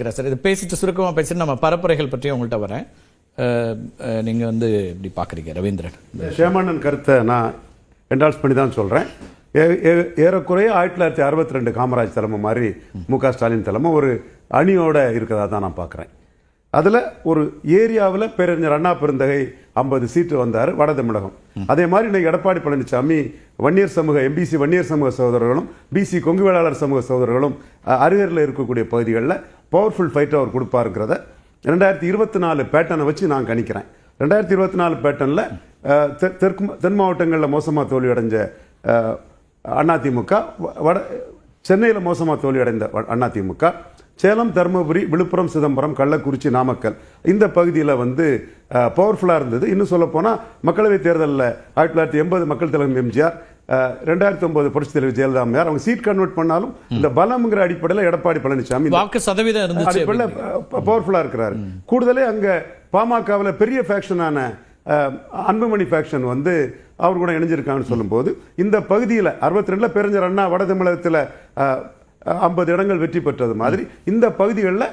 Sir, இது பேசிட்டு சுருக்கமாக பேசிட்டு நம்ம பரப்புரைகள் பற்றி உங்கள்கிட்ட வரேன். நீங்கள் வந்து இப்படி பார்க்குறீங்க ரவீந்திரன்? சேமண்ணன் கருத்தை நான் என்டால்ஸ் பண்ணி தான் சொல்கிறேன். ஏறக்குறைய 1962 காமராஜ் தலைமை மாதிரி மு.க. ஸ்டாலின் தலைமை ஒரு அணியோட இருக்கிறதா தான் நான் பார்க்குறேன். அதில் ஒரு ஏரியாவில் பேரறிஞர் அண்ணா பெருந்தகை 50 சீட்டு வந்தார் வட தமிழகம். அதே மாதிரி இன்னைக்கு எடப்பாடி பழனிசாமி வன்னியர் சமூக எம்பிசி வன்னியர் சமூக சகோதரர்களும் பிசி கொங்கு வேளாளர் சமூக சகோதரர்களும் அருகரில் இருக்கக்கூடிய பகுதிகளில் பவர்ஃபுல் ஃபைட் அவர் கொடுப்பாருங்கிறத 2024 பேட்டனை வச்சு நான் கணிக்கிறேன். 2024 பேட்டனில் தென் மாவட்டங்களில் மோசமாக தோல்வி அடைஞ்ச அதிமுக, சென்னையில் மோசமாக தோல்வி அடைந்த அதிமுக, சேலம், தருமபுரி, விழுப்புரம், சிதம்பரம், கள்ளக்குறிச்சி, நாமக்கல் இந்த பகுதியில் வந்து பவர்ஃபுல்லாக இருந்தது. இன்னும் சொல்ல போனால் மக்களவைத் தேர்தலில் 1980 மக்கள் தலைவர் எம்ஜிஆர், 2009 புரட்சி தலைவர் ஜெயலலிதா அம்மையார் அவங்க சீட் கன்வெர்ட் பண்ணாலும் இந்த பலம்ங்கிற அடிப்படையில் எடப்பாடி பழனிசாமி வாக்கு சதவீதம் அடிப்படையில் பவர்ஃபுல்லாக இருக்கிறாரு. கூடுதலே அங்கே பாமகவில் பெரிய ஃபேக்ஷனான அன்புமணி ஃபேக்ஷன் வந்து அவர் கூட இணைஞ்சிருக்காங்கன்னு சொல்லும்போது இந்த பகுதியில் 62 பேரறிஞர் அண்ணா வட தமிழகத்தில் 50 இடங்கள் வெற்றி பெற்றது மாதிரி இந்த பகுதிகளில்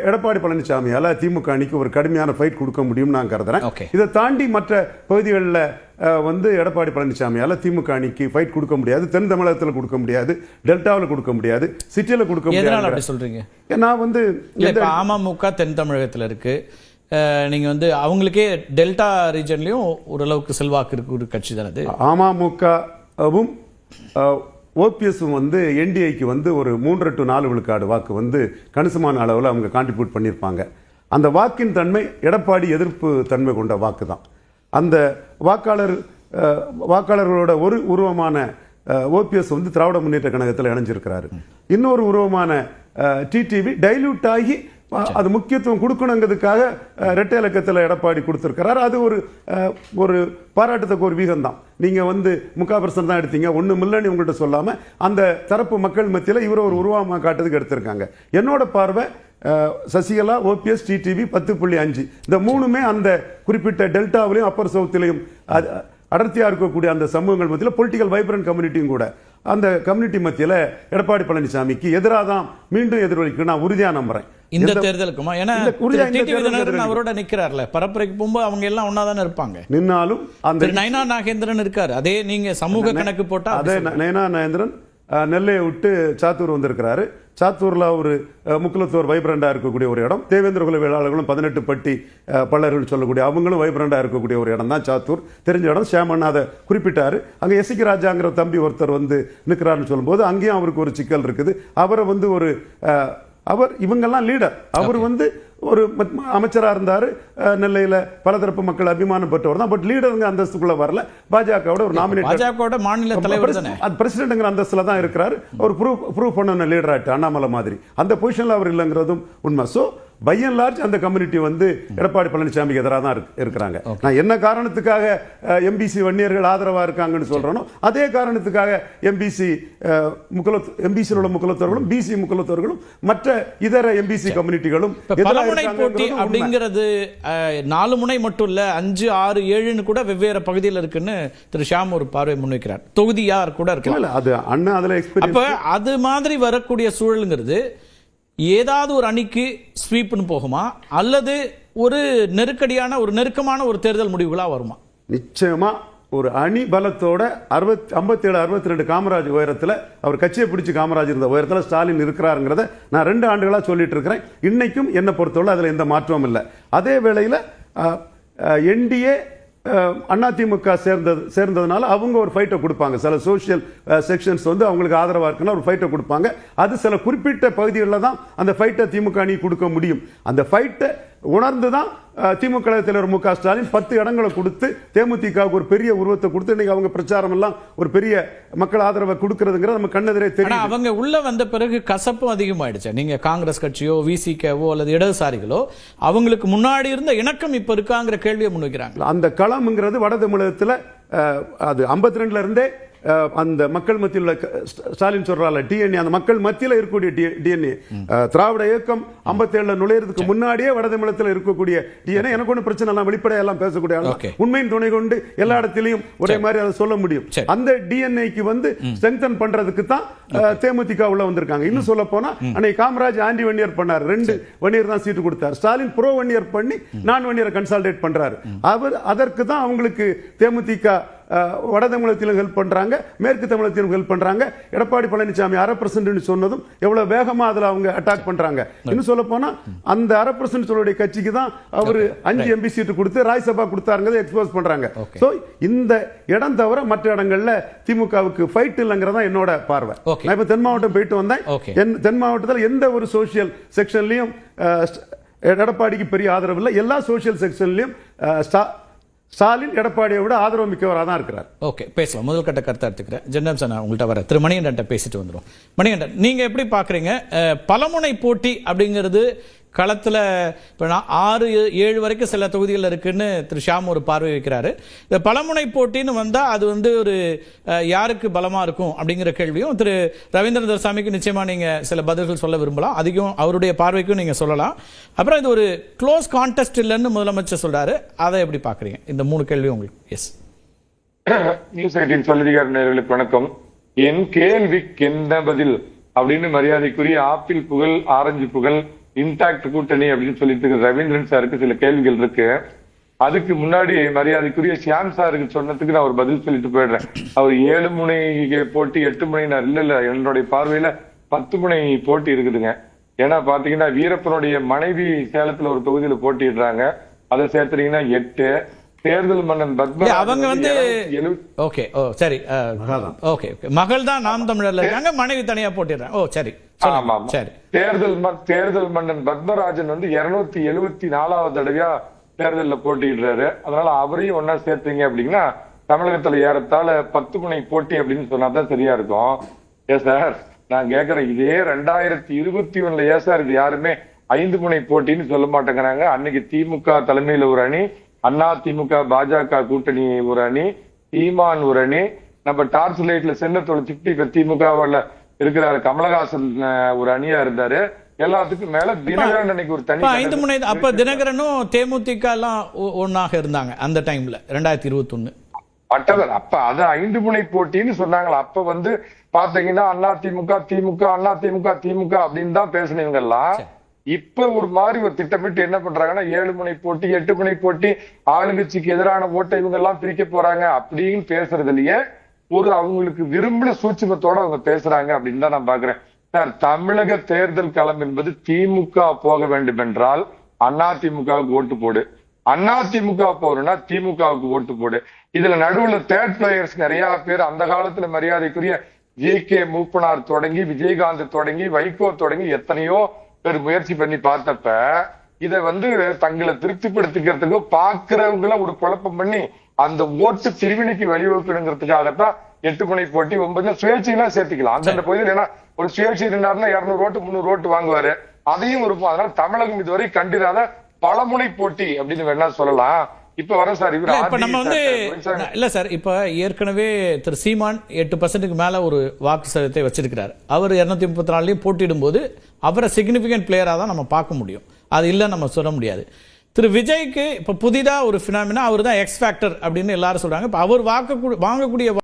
எடப்பாடி பழனிசாமியால் திமுக அணிக்கு ஒரு கடுமையான ஃபைட் கொடுக்க முடியும் நான் கருதுறேன். இதை தாண்டி மற்ற பகுதிகளில் வந்து எடப்பாடி பழனிசாமியால் திமுக அணிக்கு ஃபைட் கொடுக்க முடியாது. தென் தமிழகத்தில் கொடுக்க முடியாது, டெல்டாவில் கொடுக்க முடியாது, சிட்டியில் கொடுக்க முடியாது. சொல்றீங்க நான் வந்து அமமுக தென் தமிழகத்தில் இருக்கு, நீங்க வந்து அவங்களுக்கே டெல்டா ரீஜன்லயும் ஓரளவுக்கு செல்வாக்கு இருக்கு ஒரு கட்சி தான் அது. அமமுகவும் ஓபிஎஸும் வந்து என்டிஏக்கு வந்து ஒரு 3 to 4 விழுக்காடு வாக்கு வந்து கணிசமான அளவில் அவங்க கான்ட்ரிபியூட் பண்ணியிருப்பாங்க. அந்த வாக்கின் தன்மை எடப்பாடி எதிர்ப்பு தன்மை கொண்ட வாக்கு தான். அந்த வாக்காளர்களோட ஒரு உருவமான ஓபிஎஸ் வந்து திராவிட முன்னேற்ற கழகத்தில் இணைஞ்சிருக்கிறாரு. இன்னொரு உருவமான டிடிவி டைல்யூட் ஆகி அது முக்கியத்துவம் கொடுக்கணுங்கிறதுக்காக இரட்டை இலக்கத்தில் எடப்பாடி கொடுத்துருக்கிறார். அது ஒரு பாராட்டத்தக்க ஒரு வீகம் தான். நீங்கள் வந்து 3% தான் எடுத்தீங்க, 1 மில்லியன் உங்கள்கிட்ட சொல்லாமல் அந்த தரப்பு மக்கள் மத்தியில் இவரை ஒரு உருவமாக காட்டுறதுக்கு எடுத்திருக்காங்க. என்னோட பார்வை சசிகலா, ஓபிஎஸ், டிடிவி 10.5 இந்த மூணுமே அந்த குறிப்பிட்ட டெல்டாவிலையும் அப்பர் சவுத்திலையும் அடர்த்தியாக இருக்கக்கூடிய அந்த சமூகங்கள் மத்தியில் பொலிட்டிக்கல் வைப்ரண்ட் கம்யூனிட்டியும் கூட அந்த கம்யூனிட்டி மத்தியில் எடப்பாடி பழனிசாமிக்கு எதிராக தான் மீண்டும் எதிரொலிக்கு நான் உறுதியாக நம்புறேன். இந்த தேர்தலுக்குமா அவரோட நிக்கிறார்ல, பரப்புரைக்கு போகும்போது அவங்க எல்லாம் ஒன்னா தானே இருப்பாங்க. நின்னாலும் அந்த நயனா நாகேந்திரன் இருக்காரு. அதே நீங்க சமூக கணக்கு போட்டா அதே நயனா நாகேந்திரன் நெல்லையை விட்டு சாத்தூர் வந்திருக்கிறாரு. சாத்தூர்ல ஒரு முக்குலத்தோர் வைப்ரண்டா இருக்கக்கூடிய ஒரு இடம். தேவேந்திர குல வேளாளர்களும் 18 பட்டி பல்லர்கள் சொல்லக்கூடிய அவங்களும் வைப்ரண்டா இருக்கக்கூடிய ஒரு இடம் தான் சாத்தூர். தெரிஞ்ச இடம். சேமண்ணா அதை குறிப்பிட்டாரு. அங்கே எஸ்கி ராஜாங்கிற தம்பி ஒருத்தர் வந்து நிற்கிறாருன்னு சொல்லும்போது அங்கேயும் அவருக்கு ஒரு சிக்கல் இருக்குது. அவரை வந்து அவர் இவங்கெல்லாம் லீடர். அவர் வந்து ஒரு அமைச்சராக இருந்தார். நெல்லையில் பலதரப்பு மக்கள் அபிமானம் பெற்றவர் தான். பட் லீடருங்க அந்தஸ்துக்குள்ள வரல. பாஜகவோட ஒரு நாமினேட் மாநில தலைவர் பிரசிடென்ட்ங்கிற அந்தஸ்துல தான் இருக்கிறார். ஒரு ப்ரூவ் பண்ண லீடர் ஆயிட்டு அண்ணாமலை மாதிரி அந்த பொசிஷன்ல அவர் இல்லைங்கிறதும் உண்மை. ஸோ பை அண்ட் லார்ஜ் அந்த கம்யூனிட்டி வந்து எடப்பாடி பழனிசாமிக்கு எதிராக தான் இருக்கிறாங்க. நான் என்ன காரணத்துக்காக எம்பிசி வன்னியர்கள் ஆதரவா இருக்காங்கன்னு சொல்றேனோ அதே காரணத்துக்காக எம்பிசியில் உள்ள முக்குலத்தோர்களும் பிசி முக்குலத்தோர்களும் மற்ற இதர எம்பிசி கம்யூனிட்டிகளும் போட்டி அப்படிங்கிறது 4 முனை மட்டும் இல்ல, 5, 6, 7 கூட வெவ்வேறு பகுதியில் இருக்குன்னு திரு ஷியாம் ஒரு பார்வை முன்வைக்கிறார். தொகுதியார் கூட இருக்கலாம். அது அண்ணா அதுல அப்ப அது மாதிரி வரக்கூடிய சூழலுங்கிறது ஏதாவது ஒரு அணிக்கு ஸ்வீப்னு போகுமா அல்லது ஒரு நெருக்கமான ஒரு தேர்தல் முடிவுகளா வருமா? நிச்சயமா ஒரு அணி பலத்தோட 57, 62 காமராஜ் உயரத்தில் அவர் கட்சியை பிடிச்சி காமராஜ் இருந்த உயரத்தில் ஸ்டாலின் இருக்கிறாருங்கிறத நான் 2 ஆண்டுகளாக சொல்லிட்டு இருக்கிறேன். இன்னைக்கும் என்னை பொறுத்தவரை அதில் எந்த மாற்றமும் இல்லை. அதே வேளையில் என்டிஏ அதிமுக சேர்ந்ததுனால அவங்க ஒரு ஃபைட்டை கொடுப்பாங்க. சில சோசியல் செக்ஷன்ஸ் வந்து அவங்களுக்கு ஆதரவாக இருக்குன்னா ஒரு ஃபைட்டை கொடுப்பாங்க. அது சில குறிப்பிட்ட பகுதிகளில் தான் அந்த ஃபைட்டை திமுக அணி கொடுக்க முடியும். அந்த ஃபைட்டை உணர்ந்து தான் திமுக தலைவர் மு.க. ஸ்டாலின் 10 இடங்களை கொடுத்து தேமுதிகவுக்கு ஒரு பெரிய உருவத்தை கொடுத்து இன்னைக்கு அவங்க பிரச்சாரம் எல்லாம் ஒரு பெரிய மக்கள் ஆதரவை கொடுக்கிறதுங்கிறது நம்ம கண்ணெதிரே தெரியும். அவங்க உள்ள வந்த பிறகு கசப்பும் அதிகமாயிடுச்சு. நீங்க காங்கிரஸ் கட்சியோ விசிகவோ அல்லது இடதுசாரிகளோ அவங்களுக்கு முன்னாடி இருந்த இணக்கம் இப்ப இருக்காங்கிற கேள்வியை முன்வைக்கிறாங்க. அந்த களம்ங்கிறது வட தமிழகத்தில் அது 52 இருந்தே அந்த மக்கள் மத்தியில் உள்ள ஸ்டாலின் சொல்றால டிஎன்ஏ, அந்த மக்கள் மத்தியில் இருக்கக்கூடிய டிஎன்ஏ, திராவிட இயக்கம் 57 நுழையிறதுக்கு முன்னாடியே வட தமிழகத்தில் இருக்கக்கூடிய டிஎன்ஏ. எனக்கு ஒன்றும் பிரச்சனை இல்லை, வெளிப்படையா எல்லாம் பேசக்கூடிய உண்மையின் துணை கொண்டு எல்லா இடத்திலையும் ஒரே மாதிரி அதை சொல்ல முடியும். அந்த டிஎன்ஏக்கு வந்து ஸ்ட்ரெங்தன் பண்றதுக்கு தான் தேமுதிக உள்ள வந்திருக்காங்க. இன்னும் சொல்ல போனா அன்னைக்கு காமராஜ் ஆண்டி வன்னியர் பண்ணார், 2 வன்னியர் தான் சீட்டு கொடுத்தார். ஸ்டாலின் ப்ரோ வன்னியர் பண்ணி நான் வன்னியரை கன்சால்டேட் பண்றாரு. அவர் அதற்கு தான் அவங்களுக்கு தேமுதிக வட தமிழகத்திலும் ஹெல்ப் பண்றாங்க, மேற்கு தமிழகத்திலும் ஹெல்ப் பண்றாங்க. எடப்பாடி பழனிசாமி 1/2% சொன்னதும் எவ்வளவு வேகமா அதுல அவங்க அட்டாக் பண்றாங்க. இன்னும் சொல்ல போனா அந்த 1/2% சொல்லுடைய கட்சிக்கு தான் அவர் 5 எம்பி சீட்டு கொடுத்து ராஜ்யசபா கொடுத்தாருங்கிறத எக்ஸ்போஸ் பண்றாங்க. சோ இந்த இடம் தவிர மற்ற இடங்கள்ல திமுகவுக்கு ஃபைட் இல்லைங்கிறதா என்னோட பார்வை. நான் இப்ப தென் மாவட்டம் போயிட்டு வந்தேன். தென் மாவட்டத்தில் எந்த ஒரு சோசியல் செக்ஷன்லயும் எடப்பாடிக்கு பெரிய ஆதரவு இல்லை. எல்லா சோசியல் செக்ஷன்லயும் ஸ்டாலின் எடப்பாடியை விட ஆதரவு மிக்கவராக தான் இருக்கிறார். ஓகே, பேசலாம். முதல் கட்ட கருத்தை எடுத்துக்கிறேன். ஜெனரல் சார், உங்கள்கிட்ட வர திரு மணிகண்டன் பேசிட்டு வந்துடும். மணிகண்டன், நீங்க எப்படி பாக்குறீங்க பலமுனை போட்டி அப்படிங்கிறது களத்தில்? இப்போ 6-7 வரைக்கும் சில தொகுதிகள் இருக்குன்னு திரு ஷியாம் ஒரு பார்வை வைக்கிறாரு. இந்த பலமுனை போட்டின்னு வந்தால் அது வந்து ஒரு யாருக்கு பலமாக இருக்கும் அப்படிங்கிற கேள்வியும் திரு ரவீந்திர துரைசாமிக்கு நிச்சயமாக நீங்கள் சில பதில்கள் சொல்ல விரும்பலாம். அதிகம் அவருடைய பார்வைக்கும் நீங்கள் சொல்லலாம். அப்புறம் இது ஒரு க்ளோஸ் கான்டெஸ்ட் இல்லைன்னு முதலமைச்சர் சொல்றாரு. அதை எப்படி பார்க்குறீங்க? இந்த 3 கேள்வியும் உங்களுக்கு. எஸ், நியூஸ் 18 சொல்லிதிகார நேயர்களுக்கு வணக்கம். என் கேள்விக்கு என்ன பதில் அப்படின்னு மரியாதைக்குரிய ஆப்பிள் புகழ், ஆரஞ்சு புகழ், இன்டாக்ட் கூட்டணி அப்படின்னு சொல்லிட்டு ரவீந்திரன் சாருக்கு சில கேள்விகள் இருக்கு. அதுக்கு முன்னாடி மரியாதைக்குரிய ஷியாம் சாருக்கு சொன்னதுக்கு நான் ஒரு பதில் சொல்லிட்டு போயிடுறேன். அவர் 7 முனை போட்டி 8 முனைனார். இல்ல என்னுடைய பார்வையில 10 முனை போட்டி இருக்குதுங்க. ஏன்னா பாத்தீங்கன்னா வீரப்பனுடைய மனைவி சேலத்துல ஒரு தொகுதியில போட்டிடுறாங்க. அதை சேர்த்துட்டீங்கன்னா 8. தேர்தல் மன்னன் பத்ம அவங்க வந்து ஓகே, ஓ சரி, ஓகே, மகள் தான் நாம் தமிழர்ல இருக்காங்க, மனைவி தனியா போட்டிடுறாங்க. ஓ சரி, சரி. தேர்தல் மன்னன் பத்மராஜன் வந்து 274வது தடவையா தேர்தலில் போட்டிடுறாரு. அதனால அவரையும் ஒன்னா சேர்த்தீங்க அப்படின்னா தமிழகத்துல ஏறத்தாழ 10 முனை போட்டி அப்படின்னு சொன்னாதான் சரியா இருக்கும். ஏ சார், நான் கேக்குறேன், இதே 2021 ஏன் சார் இது யாருமே 5 முனை போட்டின்னு சொல்ல மாட்டேங்கிறாங்க? அன்னைக்கு திமுக தலைமையில ஒரு அணி, அண்ணா திமுக பாஜக கூட்டணி ஒரு அணி, சீமான் ஒரு அணி, நம்ம டார்ச் லைட்ல சென்னத்தோட சிப்டி இப்ப திமுகவில் இருக்கிறாரு கமலஹாசன் ஒரு அணியா இருந்தாரு. எல்லாத்துக்கும் மேல தினகரன் அன்னைக்கு ஒரு தனி 5 முனை. அப்ப தினகரனும் தேமுதிக எல்லாம் ஒன்னாக இருந்தாங்க அந்த டைம்ல 2021. அப்ப அது 5 முனை போட்டின்னு சொன்னாங்களா? அப்ப வந்து பாத்தீங்கன்னா அண்ணா திமுக திமுக அண்ணா திமுக திமுக அப்படின்னு தான் பேசினவங்க எல்லாம். இப்ப ஒரு மாதிரி ஒரு திட்டமிட்டு என்ன பண்றாங்கன்னா 7 முனை போட்டி 8 முனை போட்டி, ஆளுங்கட்சிக்கு எதிரான ஓட்டை இவங்க எல்லாம் பிரிக்க போறாங்க அப்படின்னு பேசுறதுலயே ஒரு அவங்களுக்கு விரும்பின சூட்சுமத்தோட அவங்க பேசுறாங்க அப்படின்னு தான் நான் பாக்குறேன். சார், தமிழக தேர்தல் களம் என்பது திமுக போக வேண்டும் என்றால் அதிமுகவுக்கு ஓட்டு போடு, அதிமுக போறோம்னா திமுகவுக்கு ஓட்டு போடு. இதுல நடுவுல தேர்ட் பிளேயர்ஸ் நிறைய பேர் அந்த காலத்துல மரியாதைக்குரிய ஜி.கே. மூப்பனார் தொடங்கி விஜயகாந்த் தொடங்கி வைகோ தொடங்கி எத்தனையோ பேர் முயற்சி பண்ணி பார்த்தப்ப இதை வந்து தங்களை திருப்திப்படுத்திக்கிறதுக்கு பாக்குறவங்கள ஒரு குழப்பம் பண்ணி அந்த ஓட்டு பிரிவினைக்கு வழிவகுக்கணுங்கிறதுக்காகத்தான் 8 முனை போட்டி 9 சுயேட்சையெல்லாம் சேர்த்துக்கலாம். அந்தந்த பகுதியில் ஏன்னா ஒரு சுயேட்சை இருந்தாருன்னா 200 ஓட்டு 300 ஓட்டு வாங்குவாரு. அதையும் இருக்கும். அதனால தமிழகம் இதுவரை கண்டிராத பலமுனை போட்டி அப்படின்னு வேணா சொல்லலாம். இப்ப வர சார் இப்ப நம்ம வந்து இல்ல சார், இப்ப ஏற்கனவே திரு சீமான் 8% மேல ஒரு வாக்கு சதவீதத்தை வச்சிருக்கிறார். அவர் 234 போட்டியிடும் போது அவரை சிக்னிபிகன்ட் பிளேயரா தான் நம்ம பார்க்க முடியும். அது இல்ல நம்ம சொல்ல முடியாது. திரு விஜய்க்கு இப்ப புதிதா ஒரு பினாமினா அவர் தான் எக்ஸ் ஃபேக்டர் அப்படின்னு எல்லாரும் சொல்றாங்க. இப்ப அவர் வாங்கக்கூடிய